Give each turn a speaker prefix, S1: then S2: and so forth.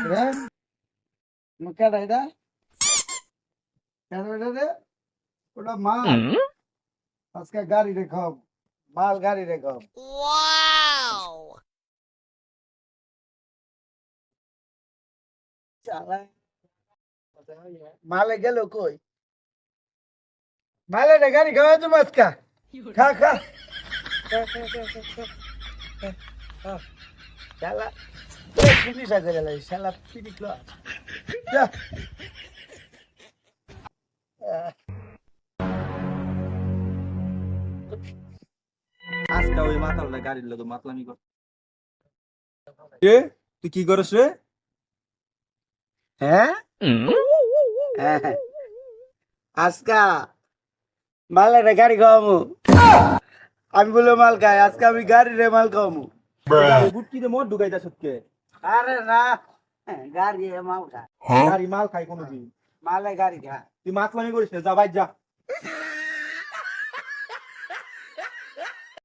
S1: রে কেডা এটা কেডা এটা রে ওটা মাল আজকে গাড়ি রেখো মাল গাড়ি রেখো চালা মালে গেল কই মালে রে গাড়ি খাওয়া তো মাছকা খা খা শালা পুলিশ আছে গেল শালা পিটি ক্লাস যা
S2: আজকে ওই মাতালটা গাড়ির লোক মাতলামি কর এ তুই কি করছ রে?
S1: হ্যাঁ হ্যাঁ আজকা মালে রে গাড়ি খাওয়ামু আমি বলে মাল খাই আজকে আমি গাড়ি রে মাল খাওয়ামু
S2: বুটকিতে মদ ঢুকাইতা সত্যি
S1: আরে না গাড়ি মাল খা
S2: গাড়ি মাল খাই কোনোদিন
S1: মালে গাড়ি খা
S2: তুই মাতলামি করিস না, যা বাইর যা।